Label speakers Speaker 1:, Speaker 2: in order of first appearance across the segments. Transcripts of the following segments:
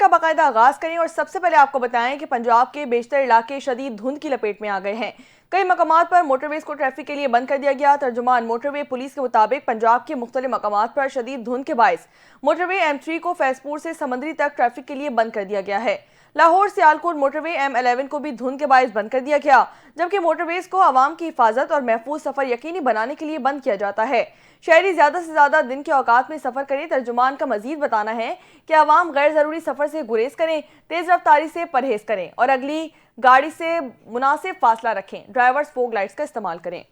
Speaker 1: का बाकायदा आगाज करें और सबसे पहले आपको बताएं कि पंजाब के बेशतर इलाके शदीद धुंध की लपेट में आ गए हैं। कई मकामात पर मोटरवेज को ट्रैफिक के लिए बंद कर दिया गया। तर्जुमान मोटरवे पुलिस के मुताबिक पंजाब के मुख्तलिफ मकामात पर शदीद धुंध के बायस मोटरवे M3 को फैजपुर से समंदरी तक ट्रैफिक के लिए बंद कर दिया गया है। लाहौर सियालकोट मोटरवे M11 को भी धुंध के बायस बंद कर दिया गया, जबकि मोटरवेज को आवाम की हिफाजत और महफूज सफर यकीनी बनाने के लिए बंद किया जाता है। शहरी ज्यादा से ज्यादा दिन के औकात में सफर करें। तर्जुमान का मजीद बताना है कि आवाम गैर जरूरी सफर से गुरेज करें, तेज रफ्तारी से परहेज करें और अगली गाड़ी से मुनासिब फासला रखें। ड्राइवर्स फोग लाइट्स का इस्तेमाल करें।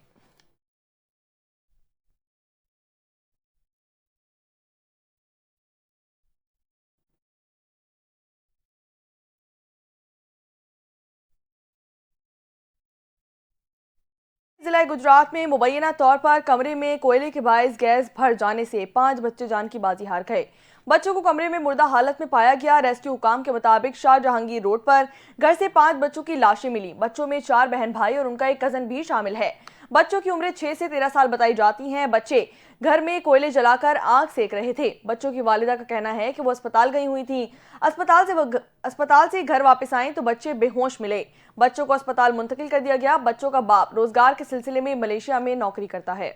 Speaker 1: जिला गुजरात में मुबैना तौर पर कमरे में कोयले के बायस गैस भर जाने से 5 बच्चे जान की बाजी हार गए। बच्चों को कमरे में मुर्दा हालत में पाया गया। रेस्क्यू हुकाम के मुताबिक शाह जहांगीर रोड पर घर से 5 बच्चों की लाशें मिली। बच्चों में 4 बहन भाई और उनका एक कजन भी शामिल है। बच्चों की उम्रें 6 से 13 साल बताई जाती हैं। बच्चे घर में कोयले जलाकर आग सेक रहे थे। बच्चों की वालिदा का कहना है कि वो अस्पताल गई हुई थी। अस्पताल से घर वापस आई तो बच्चे बेहोश मिले। बच्चों को अस्पताल मुंतकिल कर दिया गया। बच्चों का बाप रोजगार के सिलसिले में मलेशिया में नौकरी करता है।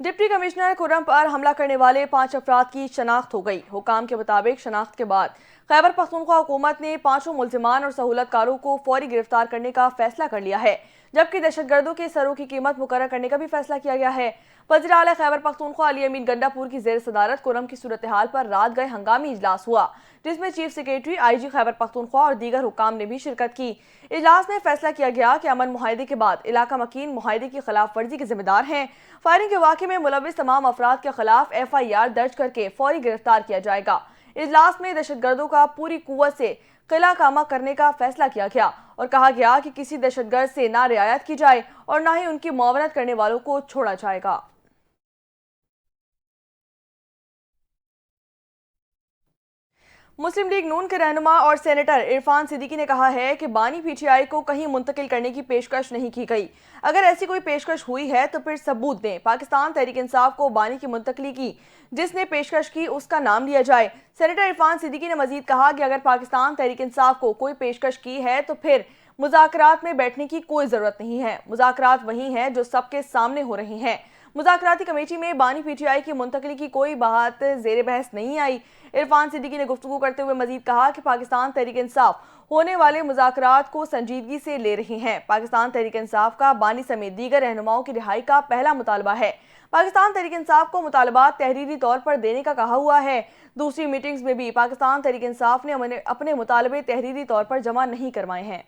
Speaker 1: डिप्टी कमिश्नर खुर्रम पर हमला करने वाले 5 अफराद की शनाख्त हो गई। हुकाम के मुताबिक शनाख्त के बाद खैबर पख्तूनख्वा हुकूमत ने 5 मुल्जिमान और सहूलतकारों को फौरी गिरफ्तार करने का फैसला कर लिया है, जबकि दहशतगर्दों के सरों की कीमत मुकर्रर करने का भी फैसला किया गया है। वज़ीर आला खैबर पख्तूनख्वा अली अमीन गंडापुर की जेर सदारत खुर्रम की सूरत हाल पर रात गए हंगामी इजलास हुआ, जिसमें chief secretary IG Khyber Pakhtunkhwa और दीगर हुकाम ने भी शिरकत की। इजलास में फैसला किया गया कि अमन मुआहदे के बाद इलाका मकीन मुआहदे की खिलाफ वर्जी के जिम्मेदार हैं। फायरिंग के वाक़े में मुलविस तमाम अफराद के खिलाफ FIR दर्ज करके फौरी गिरफ्तार किया जाएगा। इजलास में दहशतगर्दों का पूरी कुव्वत से किला कामा करने का फैसला किया गया और कहा गया कि किसी दहशतगर्द से ना रियायत की जाए और ना ही उनकी मुआवनत करने वालों को छोड़ा जाएगा। मुस्लिम लीग नून के रहनुमा और सेनेटर इरफान सिद्दीकी ने कहा है कि बानी PTI को कहीं मुंतकिल करने की पेशकश नहीं की गई। अगर ऐसी कोई पेशकश हुई है तो फिर सबूत दें। पाकिस्तान तहरीक इंसाफ को बानी की मुंतकली की जिसने पेशकश की उसका नाम लिया जाए। सेनेटर इरफान सिद्दीकी ने मजीद कहा कि अगर पाकिस्तान तहरीक इंसाफ को कोई पेशकश की है तो फिर मुज़ाकरात में बैठने की कोई ज़रूरत नहीं है। मुज़ाकरात वही हैं जो सबके सामने हो रही हैं। मुज़ाकराती कमेटी में बानी PTI की मुंतकली की कोई बात ज़ेर बहस नहीं आई। इरफान सिद्दीकी ने गुफ्तगू करते हुए मजीद कहा कि पाकिस्तान तहरीक इंसाफ होने वाले मुज़ाकरात को संजीदगी से ले रही हैं। पाकिस्तान तहरीक इंसाफ का बानी समेत दीगर रहनुमाओं की रिहाई का पहला मुतालबा है। पाकिस्तान तहरीक इंसाफ को मुतालबात तहरीरी तौर पर देने का कहा हुआ है। दूसरी मीटिंग्स में भी पाकिस्तान तहरीक इंसाफ ने अपने मुतालबे तहरीरी तौर पर जमा नहीं करवाए हैं।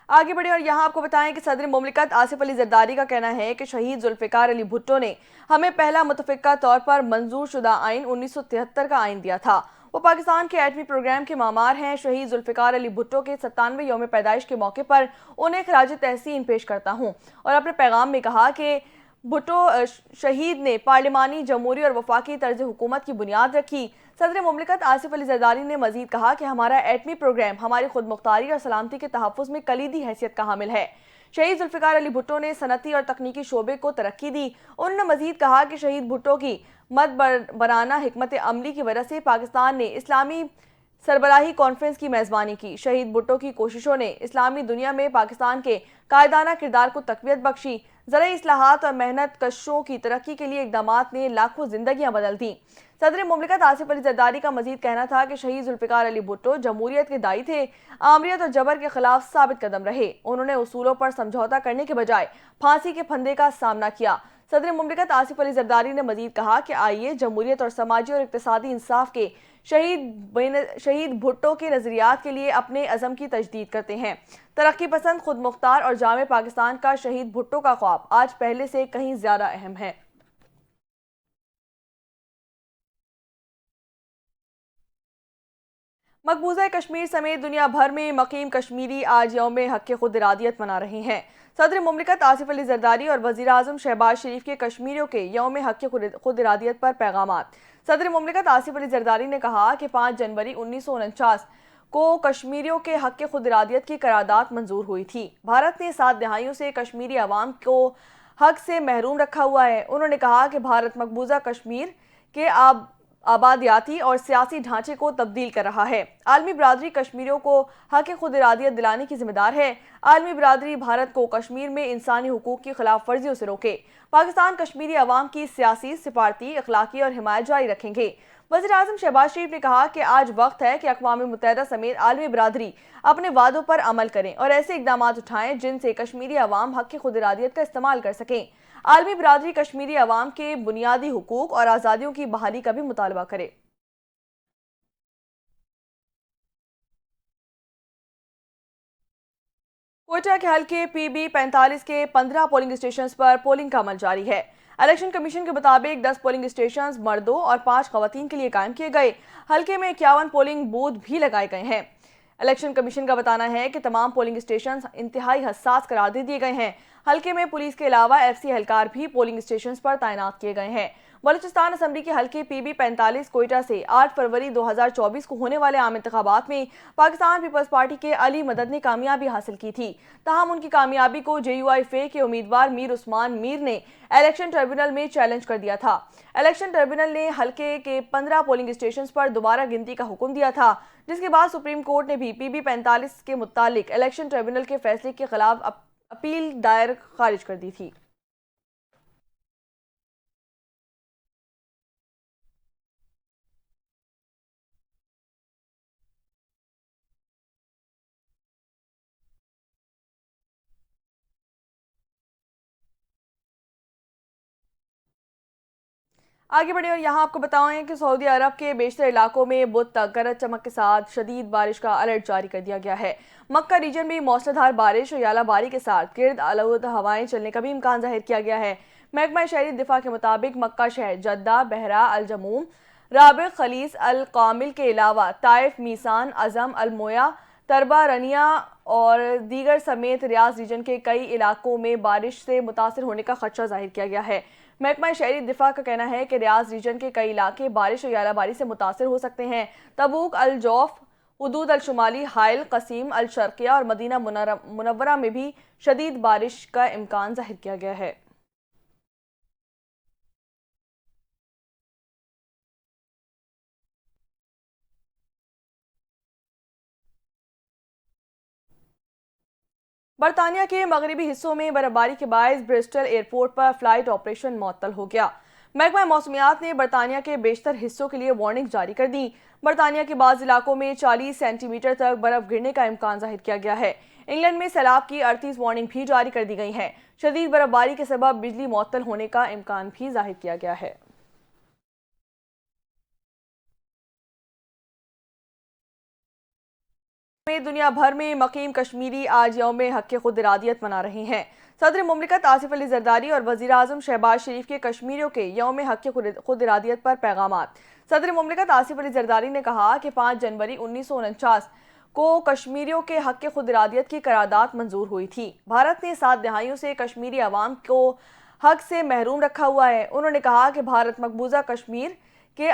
Speaker 1: आगे बढ़े और यहाँ आपको बताएं कि सदर मुमलिकत आसिफ अली जरदारी का कहना है कि शहीद जुल्फ़िकार अली भुट्टो ने हमें पहला मुतफ़िक़ा तौर पर मंजूर शुदा आइन 1973 का आइन दिया था। वो पाकिस्तान के एटमी प्रोग्राम के मामार हैं। शहीद जुल्फ़िकार अली भुट्टो के 97वें यौम पैदाइश के मौके पर उन्हें खराज तहसीन पेश करता हूँ और अपने पैगाम में कहा कि भुट्टो शहीद ने पार्लिमानी जमहूरी और वफाकी तर्ज हुकूमत की बुनियाद रखी। सदर मुमलिकत आसिफ अली जरदारी ने मजीद कहा कि हमारा एटमी प्रोग्राम हमारी खुद मुख्तारी और सलामती के तहफ़्फ़ुज़ में कलीदी हैसियत का हामिल है। शहीद जुल्फ़िकार अली भुट्टो ने सनती और तकनीकी शोबे को तरक्की दी। उन्होंने मजीद कहा कि शहीद भुट्टो की मदबराना हिकमत अमली की वजह से पाकिस्तान ने इस्लामी सरबराही कॉन्फ्रेंस की मेज़बानी की। शहीद भुट्टो की कोशिशों ने इस्लामी दुनिया में पाकिस्तान के कायदाना किरदार को तक़वियत बख्शी। ज़राई इस्लाहात और मेहनत कशों की तरक्की के लिए इक़दामात ने लाखों जिंदगियां बदल दी। सदर मुमलिकत आसिफ अली जरदारी का मजीद कहना था कि शहीद जुल्फ़िकार अली भुट्टो जमहूरियत के दाई थे, आमरियत और जबर के खिलाफ साबित कदम रहे। उन्होंने उसूलों पर समझौता करने के बजाय फांसी के फंदे का सामना किया। सदर मुमलिकत आसिफ अली जरदारी ने मजीद कहा कि आइए जमहूरियत और समाजी और इक़्तिसादी इंसाफ के शहीद भुट्टो के नज़रियात के लिए अपने अज़म की तजदीद करते हैं। तरक्की पसंद, खुद मुख्तार और जामे पाकिस्तान का शहीद भुट्टो का ख्वाब आज पहले से कहीं ज़्यादा अहम है। मकबूजा कश्मीर समेत दुनिया भर में मकीम कश्मीरी आज यौम हक़ खुद इरादियत मना रहे हैं। सदर मुमलिकत आसिफ अली जरदारी और वज़ीर आज़म शहबाज शरीफ के कश्मीरियों के यौम हक़ खुद इरादियत पर पैगामात। सदर मुमलिकत आसिफ अली जरदारी ने कहा कि 5 जनवरी 1949 को कश्मीरियों के हक के खुद इरादियत की करारदाद मंजूर हुई थी। भारत ने 7 दहाइयों से कश्मीरी अवाम को हक से महरूम रखा हुआ है। उन्होंने कहा कि भारत मकबूजा कश्मीर के आबादियाती और सियासी ढांचे को तब्दील कर रहा है। आलमी बरादरी कश्मीरियों को हक खुद इरादियत दिलाने की जिम्मेदार है। आलमी बरादरी भारत को कश्मीर में इंसानी हुकूक की खिलाफ वर्जियों से रोके। पाकिस्तान कश्मीरी अवाम की सियासी, सिफारती, अखलाकी और हिमायत जारी रखेंगे। वज़ीर आज़म शहबाज शरीफ ने कहा कि आज वक्त है कि अक़वाम मुत्तहिदा समेत आलमी बरादरी अपने वादों पर अमल करें और ऐसे इक़दाम उठाएं जिनसे कश्मीरी अवाम हक की खुद इरादियत का इस्तेमाल कर सकें। आलमी बरादरी कश्मीरी अवाम के बुनियादी हुकूक और आज़ादियों की बहाली का भी मुतालबा करे। कोयटा के हल्के PB 45 के 15 पोलिंग स्टेशन पर पोलिंग का अमल जारी है। इलेक्शन कमीशन के मुताबिक 10 पोलिंग स्टेशन मर्दों और 5 खवातीन के लिए कायम किए गए। हल्के में 51 पोलिंग बूथ भी लगाए गए हैं। इलेक्शन कमीशन का बताना है कि तमाम पोलिंग स्टेशन इंतहाई हसास करार दे दिए गए हैं। हल्के में पुलिस के अलावा FC एहलकार भी पोलिंग स्टेशन पर तैनात किए गए हैं। बलूचिस्तान असम्बली के हल्के PB 45 कोयटा से 8 फरवरी 2024 को होने वाले आम इंतखाबात में पाकिस्तान पीपल्स पार्टी के अली मदद ने कामयाबी हासिल की थी। ताहम उनकी कामयाबी को JUI-FA के उम्मीदवार मीर उस्मान मीर ने इलेक्शन ट्रिब्यूनल में चैलेंज कर दिया था। इलेक्शन ट्रिब्यूनल ने हल्के के 15 पोलिंग स्टेशन पर दोबारा गिनती का हुक्म दिया था, जिसके बाद सुप्रीम कोर्ट ने भी PB 45 के मुतालिक इलेक्शन ट्रिब्यूनल के फैसले के खिलाफ अपील दायर खारिज कर दी थी। आगे बढ़े और यहाँ आपको बताएं कि सऊदी अरब के बेशतर इलाकों में बुध तक गरज चमक के साथ शदीद बारिश का अलर्ट जारी कर दिया गया है। मक्का रीजन में मौसलाधार बारिश और यालाबारी के साथ गिर्द आलूद हवाएं चलने का भी इम्कान जाहिर किया गया है। महकमा शहरी दिफा के मुताबिक मक्का शहर, जद्दा, बहरा, अल जमूम, राबिग, खलीस, अल कामिल के अलावा ताइफ, मीसान, अजम, अलमोया, तरबा, रनिया और दीगर समेत रियाज रीजन के कई इलाकों में बारिश से मुतासर होने का खदशा जाहिर किया गया है। महकमा शहरी दिफा का कहना है कि रियाज रीजन के कई इलाके बारिश और यालाबारी से मुतासर हो सकते हैं। तबूक, अल जौफ, हुदूद अल शुमाली, हाइल, कसीम, अल शर्किया और मदीना मुनव्वरा में भी शदीद बारिश का इम्कान जाहिर किया गया है। बरतानिया के मगरबी हिस्सों में बर्फबारी के बायस ब्रिस्टल एयरपोर्ट पर फ्लाइट ऑपरेशन मुअत्तल हो गया। महकमा मौसमियात ने बरतानिया के बेशतर हिस्सों के लिए वार्निंग जारी कर दी। बरतानिया के बाद इलाकों में 40 सेंटीमीटर तक बर्फ गिरने का इम्कान जाहिर किया गया है। इंग्लैंड में सैलाब की 38 वार्निंग भी जारी कर दी गई है। शदीद बर्फबारी के सबब बिजली मुअत्तल होने का इम्कान भी जाहिर किया गया है। दुनिया भर में मकीम कश्मीरी आज यौम हक खुद इरादियत मना रहे हैं। सदर मुमलिकत आसिफ अली जरदारी और वज़ीर आज़म शहबाज शरीफ के कश्मीरियों के यौम हक खुद इरादियत पर पैगामात। सदर मुमलिकत आसिफ अली जरदारी ने कहा कि 5 जनवरी 1949 को कश्मीरियों के हक खुद इरादियत की करारदाद मंजूर हुई थी। भारत ने 7 दहाइयों से कश्मीरी अवाम को हक से महरूम रखा हुआ है। उन्होंने कहा कि भारत मकबूजा कश्मीर के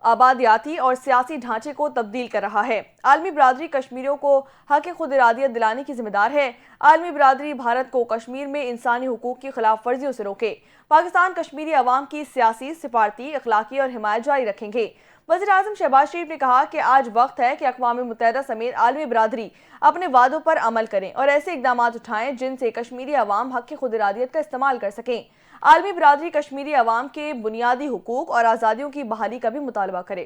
Speaker 1: आबादियाती और सियासी ढांचे को तब्दील कर रहा है। आलमी बरादरी कश्मीरियों को हक खुद इरादियत दिलाने की जिम्मेदार है। आलमी बरादरी भारत को कश्मीर में इंसानी हुकूक की खिलाफ वर्जियों से रोके। पाकिस्तान कश्मीरी अवाम की सियासी, सिफारती, अखलाकी और हिमायत जारी रखेंगे। वज़ीर आज़म शहबाज शरीफ ने कहा कि आज वक्त है कि अक़वाम मुत्तहिदा समेत आलमी बरादरी अपने वादों पर अमल करें और ऐसे इक़दाम उठाएं जिनसे कश्मीरी अवाम हक खुद इरादियत का इस्तेमाल कर सकें। आलमी बरादरी कश्मीरी अवाम के बुनियादी हुकूक और आज़ादियों की बहाली का भी मुतालबा करे।